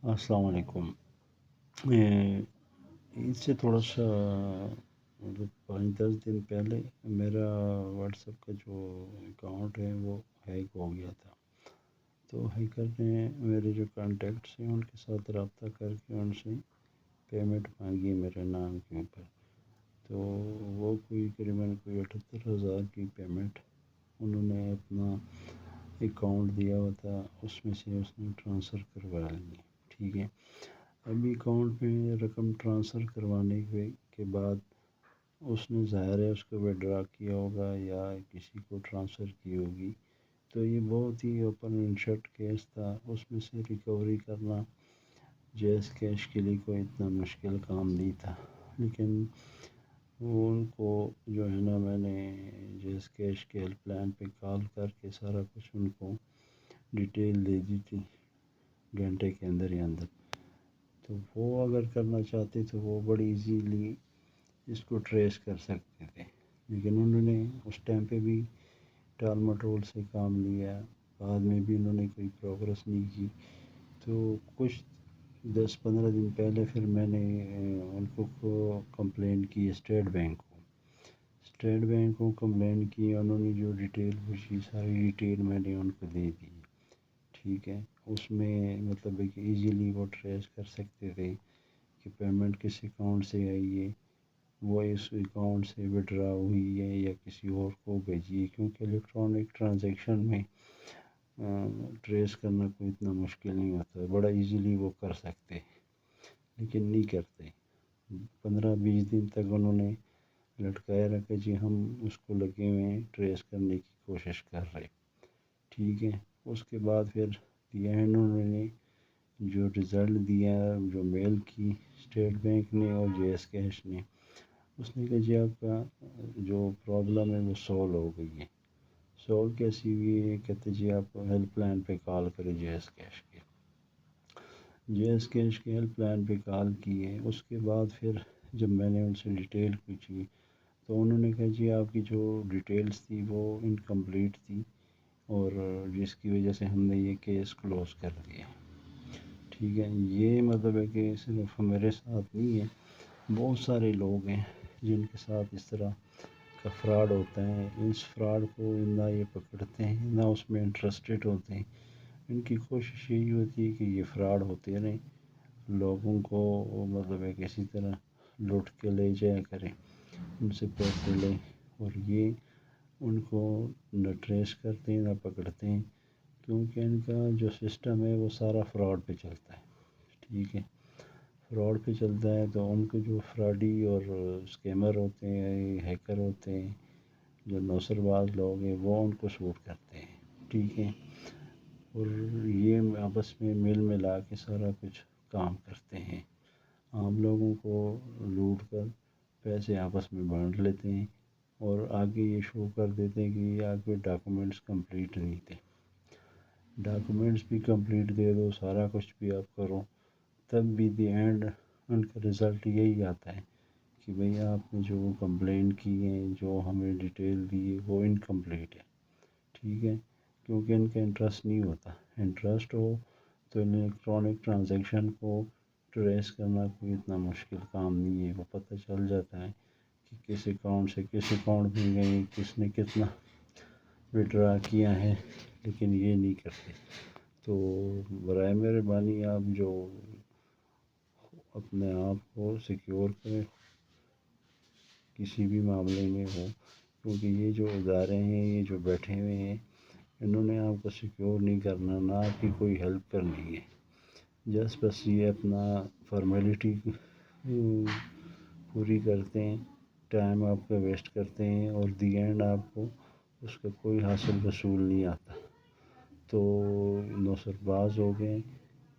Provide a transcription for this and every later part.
السلام علیکم۔ اے، عید سے تھوڑا سا مطلب 5-10 دن پہلے میرا واٹس ایپ کا جو اکاؤنٹ ہے وہ ہیک ہو گیا تھا۔ تو ہیکر نے میرے جو کانٹیکٹس ہیں ان کے ساتھ رابطہ کر کے ان سے پیمنٹ مانگی میرے نام کے اوپر۔ تو وہ کوئی 78,000 کی پیمنٹ انہوں نے اپنا اکاؤنٹ دیا ہوا تھا اس میں سے اس نے ٹرانسفر کروا لی۔ ٹھیک ہے، ابھی اکاؤنٹ میں رقم ٹرانسفر کروانے کے بعد اس نے ظاہر ہے اس کو وڈرا کیا ہوگا یا کسی کو ٹرانسفر کی ہوگی، تو یہ بہت ہی اوپن اینڈ شٹ کیس تھا۔ اس میں سے ریکوری کرنا جیز کیش کے لیے کوئی اتنا مشکل کام نہیں تھا، لیکن وہ ان کو جو ہے نا میں نے جیز کیش کے ہیلپ لائن پہ کال کر کے سارا کچھ ان کو ڈیٹیل دے دی تھی گھنٹے کے اندر ہی اندر۔ تو وہ اگر کرنا چاہتے تو وہ بڑی ایزیلی اس کو ٹریس کر سکتے تھے، لیکن انہوں نے اس ٹائم پہ بھی ٹال مٹول سے کام لیا، بعد میں بھی انہوں نے کوئی پروگرس نہیں کی۔ تو کچھ 10-15 دن پہلے پھر میں نے ان کو کمپلین کی اسٹیٹ بینک کو کمپلین کی۔ انہوں نے جو ڈیٹیل پوچھی ساری ڈیٹیل میں نے ان کو دے دی۔ ٹھیک ہے، اس میں مطلب ہے کہ ایزیلی وہ ٹریس کر سکتے تھے کہ پیمنٹ کس اکاؤنٹ سے آئی ہے، وہ اس اکاؤنٹ سے وڈرا ہوئی ہے یا کسی اور کو بھیجی ہے، کیونکہ الیکٹرانک ٹرانزیکشن میں ٹریس کرنا کوئی اتنا مشکل نہیں ہوتا ہے، بڑا ایزیلی وہ کر سکتے، لیکن نہیں کرتے۔ 15-20 دن تک انہوں نے لٹکائے رکھا، جی ہم اس کو لگے ہوئے ہیں ٹریس کرنے کی کوشش کر رہے۔ ٹھیک ہے، اس کے بعد پھر دیا انہوں نے جو رزلٹ دیا، جو میل کی اسٹیٹ بینک نے اور جے ایس کیش نے، اس نے کہا جی آپ کا جو پرابلم ہے وہ سولو ہو گئی ہے۔ سولو کیسی ہوئی ہے؟ کہتے جی آپ ہیلپ لائن پہ کال کریں جے ایس کیش کے۔ جے ایس کیش کے ہیلپ لائن پہ کال کی ہے۔ اس کے بعد پھر جب میں نے ان سے ڈیٹیل پوچھی تو انہوں نے کہا جی آپ کی جو ڈیٹیلز تھی وہ انکمپلیٹ تھی، اور جس کی وجہ سے ہم نے یہ کیس کلوز کر دیا۔ ٹھیک ہے، یہ مطلب ہے کہ صرف میرے ساتھ نہیں ہے، بہت سارے لوگ ہیں جن کے ساتھ اس طرح کا فراڈ ہوتا ہے۔ اس فراڈ کو نہ یہ پکڑتے ہیں نہ اس میں انٹرسٹڈ ہوتے ہیں۔ ان کی کوشش یہی ہوتی ہے کہ یہ فراڈ ہوتے رہیں، لوگوں کو مطلب ہے کسی طرح لوٹ کے لے جایا کریں، ان سے پیسے لیں، اور یہ ان کو نہ ٹریس کرتے ہیں نہ پکڑتے ہیں، کیونکہ ان کا جو سسٹم ہے وہ سارا فراڈ پہ چلتا ہے۔ ٹھیک ہے، فراڈ پہ چلتا ہے تو ان کے جو فراڈی اور اسکیمر ہوتے ہیں، ہیکر ہوتے ہیں، جو نوسر باز لوگ ہیں، وہ ان کو سوٹ کرتے ہیں۔ ٹھیک ہے، اور یہ آپس میں مل ملا کے سارا کچھ کام کرتے ہیں، عام لوگوں کو لوٹ کر پیسے آپس میں بانٹ لیتے ہیں، اور آگے یہ شو کر دیتے ہیں کہ یہ آپ کے ڈاکومنٹس کمپلیٹ نہیں تھے۔ ڈاکومنٹس بھی کمپلیٹ دے دو، سارا کچھ بھی آپ کرو، تب بھی دی اینڈ ان کا رزلٹ یہی آتا ہے کہ بھئی آپ نے جو کمپلین کی ہے، جو ہمیں ڈیٹیل دی ہے، وہ انکمپلیٹ ہے۔ ٹھیک ہے، کیونکہ ان کا انٹرسٹ نہیں ہوتا۔ انٹرسٹ ہو تو الیکٹرانک ٹرانزیکشن کو ٹریس کرنا کوئی اتنا مشکل کام نہیں ہے، وہ پتہ چل جاتا ہے کہ کس اکاؤنٹ سے کس اکاؤنٹ میں گئی، کس نے کتنا وڈرا کیا ہے، لیکن یہ نہیں کرتے۔ تو برائے مہربانی آپ جو اپنے آپ کو سیکیور کریں کسی بھی معاملے میں ہو، کیونکہ یہ جو ادارے ہیں، یہ جو بیٹھے ہوئے ہیں، انہوں نے آپ کو سیکیور نہیں کرنا، نہ آپ کی کوئی ہیلپ کرنی ہے۔ بس یہ اپنا فارمیلٹی پوری کرتے ہیں، ٹائم آپ کا ویسٹ کرتے ہیں، اور دی اینڈ آپ کو اس کا کوئی حاصل وصول نہیں آتا۔ تو نوسر باز ہو گئے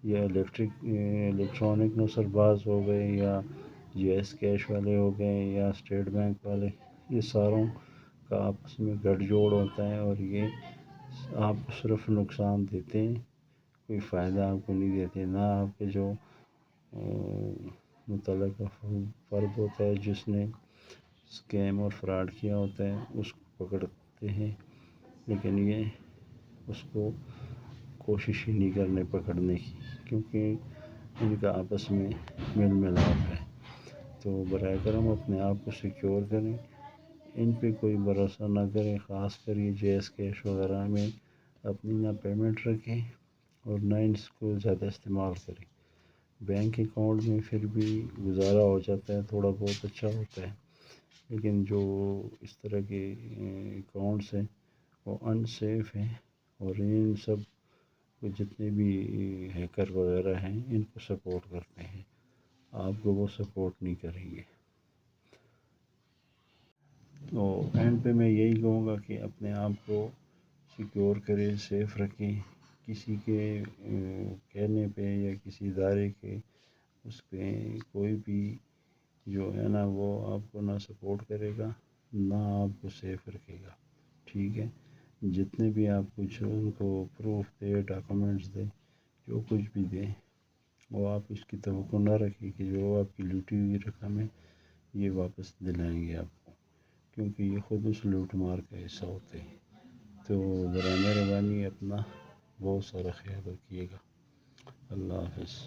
یا الیکٹرانک نوسر باز ہو گئے یا جی ایس کیش والے ہو گئے یا اسٹیٹ بینک والے، یہ ساروں کا آپس میں گٹھ جوڑ ہوتا ہے، اور یہ آپ کو صرف نقصان دیتے ہیں، کوئی فائدہ آپ کو نہیں دیتے۔ نہ آپ کے جو متعلقہ فرد ہوتا ہے جس نے اسکیم اور فراڈ کیا ہوتا ہے اس کو پکڑتے ہیں، لیکن یہ اس کو کوشش ہی نہیں کرنے پکڑنے کی، کیونکہ ان کا آپس میں میل ملاپ ہے۔ تو براہ کرم اپنے آپ کو سیکیور کریں، ان پہ کوئی بھروسہ نہ کریں، خاص کر یہ جیز کیش وغیرہ میں اپنی نہ پیمنٹ رکھیں اور نہ ان کو زیادہ استعمال کریں۔ بینک اکاؤنٹ میں پھر بھی گزارا ہو جاتا ہے، تھوڑا بہت اچھا ہوتا ہے، لیکن جو اس طرح کے اکاؤنٹس ہیں وہ ان سیف ہیں، اور ان سب کو جتنے بھی ہیکر وغیرہ ہیں ان کو سپورٹ کرتے ہیں، آپ کو وہ سپورٹ نہیں کریں گے۔ تو اینڈ پہ میں یہی کہوں گا کہ اپنے آپ کو سیکیور کریں، سیف رکھیں، کسی کے کہنے پہ یا کسی ادارے کے اس پہ کوئی بھی جو ہے نا وہ آپ کو نہ سپورٹ کرے گا نہ آپ کو سیف رکھے گا، ٹھیک ہے۔ جتنے بھی آپ کچھ ان کو پروف دے، ڈاکومنٹس دے، جو کچھ بھی دیں، وہ آپ اس کی توقع نہ رکھیں کہ جو آپ کی لوٹی ہوئی رقم ہے یہ واپس دلائیں گے آپ کو، کیونکہ یہ خود اس لوٹ مار کا حصہ ہوتے ہیں۔ تو برائے مہربانی اپنا بہت سارا خیال رکھیے گا۔ اللہ حافظ۔